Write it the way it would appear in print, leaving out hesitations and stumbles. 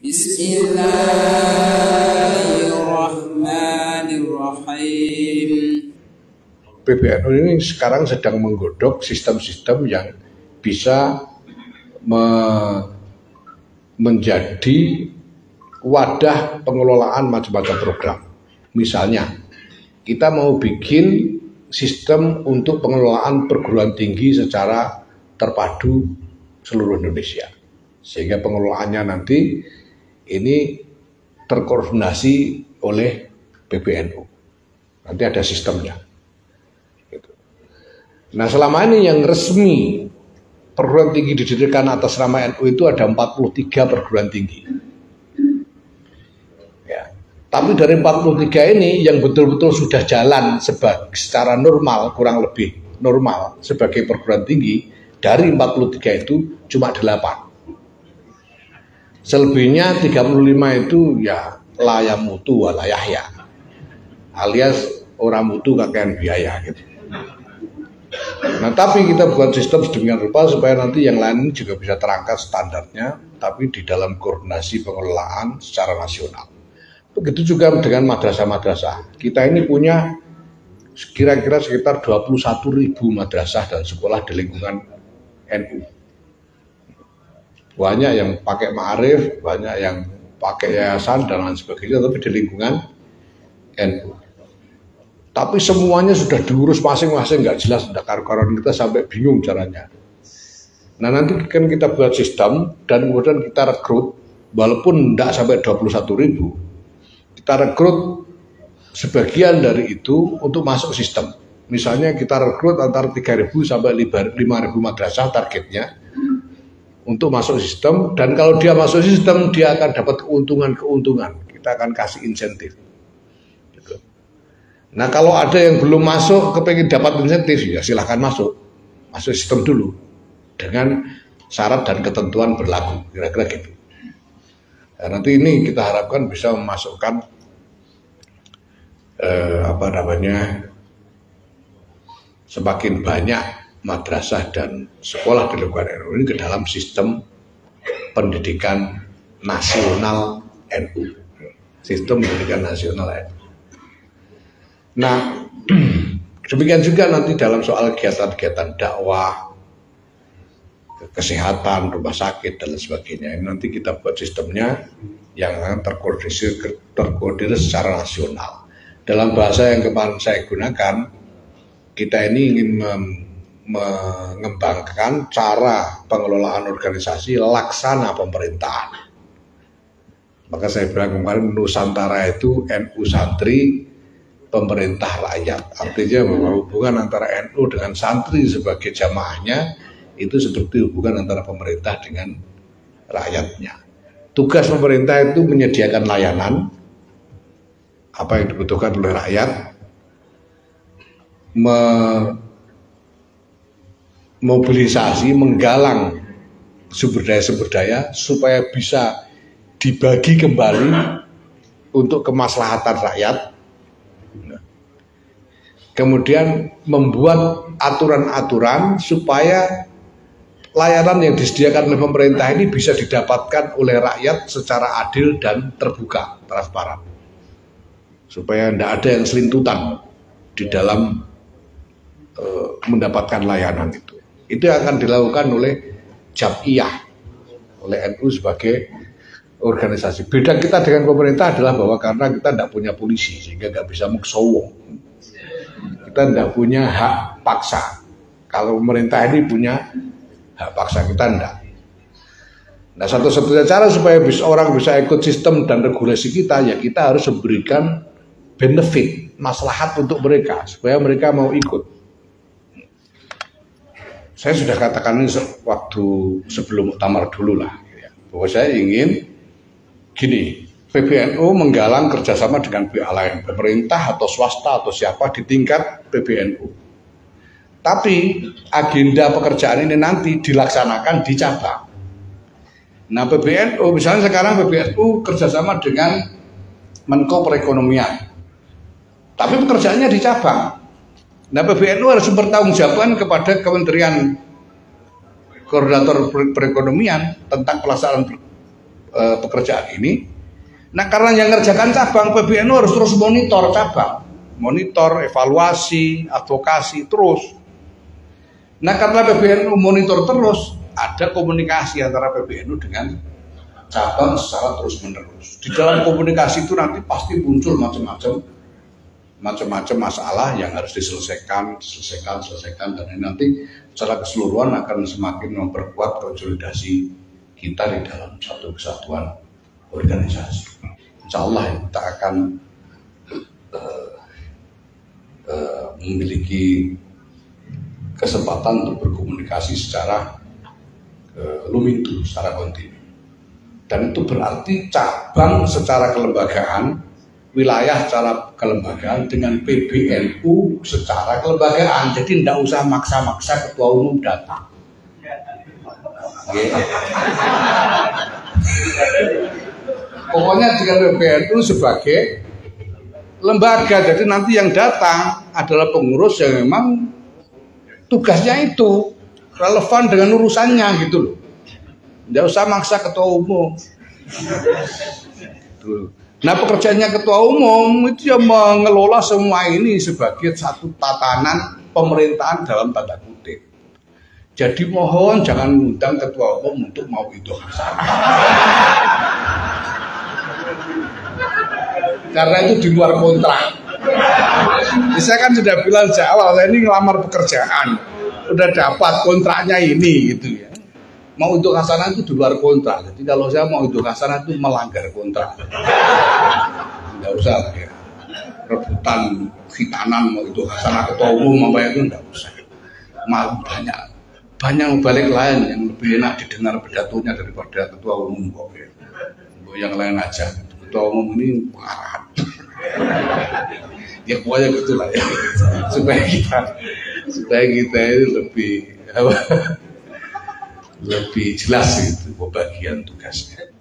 Bismillahirrahmanirrahim. PBNU ini sekarang sedang menggodok sistem-sistem yang bisa menjadi wadah pengelolaan macam-macam program. Misalnya, kita mau bikin sistem untuk pengelolaan perguruan tinggi secara terpadu seluruh Indonesia, sehingga pengelolaannya nanti ini terkoordinasi oleh PBNU. Nanti ada sistemnya. Nah, selama ini yang resmi perguruan tinggi didirikan atas nama NU itu ada 43 perguruan tinggi. Ya. Tapi dari 43 ini yang betul-betul sudah jalan secara normal, kurang lebih normal sebagai perguruan tinggi, dari 43 itu cuma 8. Selebihnya 35 itu ya layamutu walayahya, alias orang mutu kakean biaya gitu. Nah, tapi kita buat sistem sedemikian rupa supaya nanti yang lain juga bisa terangkat standarnya, tapi di dalam koordinasi pengelolaan secara nasional. Begitu juga dengan madrasah-madrasah. Kita ini punya kira-kira sekitar 21.000 madrasah dan sekolah di lingkungan NU. Banyak yang pakai ma'arif, banyak yang pakai yayasan dan lain sebagainya, tapi di lingkungan NU. Tapi semuanya sudah diurus masing-masing, nggak jelas, tidak karu-karuan, kita sampai bingung caranya. Nah, nanti kan kita buat sistem dan kemudian kita rekrut, walaupun tidak sampai 21.000, kita rekrut sebagian dari itu untuk masuk sistem. Misalnya kita rekrut antara 3.000 sampai 5.000 madrasah targetnya untuk masuk sistem, dan kalau dia masuk sistem dia akan dapat keuntungan, kita akan kasih insentif. Nah, kalau ada yang belum masuk kepengen dapat insentif, ya silahkan masuk sistem dulu dengan syarat dan ketentuan berlaku, kira-kira gitu. Nah, nanti ini kita harapkan bisa memasukkan semakin banyak madrasah dan sekolah di lingkungan NU ini ke dalam sistem pendidikan nasional NU, sistem pendidikan nasional NU. Nah, demikian juga nanti dalam soal kegiatan-kegiatan dakwah, kesehatan, rumah sakit dan sebagainya. Ini nanti kita buat sistemnya yang akan terkoordinir secara nasional. Dalam bahasa yang kemarin saya gunakan, kita ini ingin mengembangkan cara pengelolaan organisasi laksana pemerintahan. Maka saya bilang kemarin Nusantara itu NU santri, pemerintah rakyat. Artinya bahwa hubungan antara NU dengan santri sebagai jamaahnya itu seperti hubungan antara pemerintah dengan rakyatnya. Tugas pemerintah itu menyediakan layanan apa yang dibutuhkan oleh rakyat, memobilisasi, menggalang sumber daya supaya bisa dibagi kembali untuk kemaslahatan rakyat. Kemudian membuat aturan-aturan supaya layanan yang disediakan oleh pemerintah ini bisa didapatkan oleh rakyat secara adil dan terbuka, transparan. Supaya tidak ada yang selintutan di dalam mendapatkan layanan itu. Itu akan dilakukan oleh Jam'iyah, oleh NU sebagai organisasi. Beda kita dengan pemerintah adalah bahwa karena kita tidak punya polisi, sehingga nggak bisa muksowo. Kita tidak punya hak paksa. Kalau pemerintah ini punya hak paksa, kita tidak. Nah, satu-satunya cara supaya orang bisa ikut sistem dan regulasi kita, ya kita harus memberikan benefit, maslahat untuk mereka, supaya mereka mau ikut. Saya sudah katakan ini waktu sebelum muktamar dulu lah, bahwa saya ingin gini, PBNU menggalang kerjasama dengan pihak lain, pemerintah atau swasta atau siapa di tingkat PBNU. Tapi agenda pekerjaan ini nanti dilaksanakan di cabang. Nah, PBNU misalnya sekarang PBNU kerjasama dengan Menko Perekonomian, tapi pekerjaannya di cabang. Nah, PBNU harus bertanggungjawabkan kepada Kementerian Koordinator Perekonomian tentang pelaksanaan pekerjaan ini. Nah karena yang ngerjakan cabang, PBNU harus terus monitor cabang, monitor, evaluasi, advokasi terus. Nah karena PBNU monitor terus, ada komunikasi antara PBNU dengan cabang secara terus menerus. Di dalam komunikasi itu nanti pasti muncul macam-macam masalah yang harus diselesaikan, dan ini nanti secara keseluruhan akan semakin memperkuat konsolidasi kita di dalam satu kesatuan organisasi. Insya Allah kita akan memiliki kesempatan untuk berkomunikasi secara lumintu, secara kontinu. Dan itu berarti cabang secara kelembagaan, wilayah secara kelembagaan dengan PBNU secara kelembagaan. Jadi tidak usah maksa-maksa ketua umum datang. Pokoknya dengan PBNU sebagai lembaga, jadi nanti yang datang adalah pengurus yang memang tugasnya itu relevan dengan urusannya gitu loh. Tidak usah maksa ketua umum. Nah pekerjaannya ketua umum itu yang mengelola semua ini sebagai satu tatanan pemerintahan dalam tanda kutip. Jadi mohon jangan undang ketua umum untuk mau itu karena itu di luar kontrak. Saya kan sudah bilang sejak awal, saya ini ngelamar pekerjaan, udah dapat kontraknya ini gitu ya. Mau untuk hasanah itu di luar kontrak. Jadi kalau saya mau untuk hasanah itu melanggar kontrak. Tidak usah lah ya. Rebutan khitanan mau itu hasanah ketua umum apa itu tidak usah. Banyak balik lain yang lebih enak didengar pidatonya daripada ketua umum kok ya. Yang lain aja. Ketua umum ini parahan. Ya pokoknya gitulah ya. Supaya kita itu lebih jelas itu pembagian tugasnya.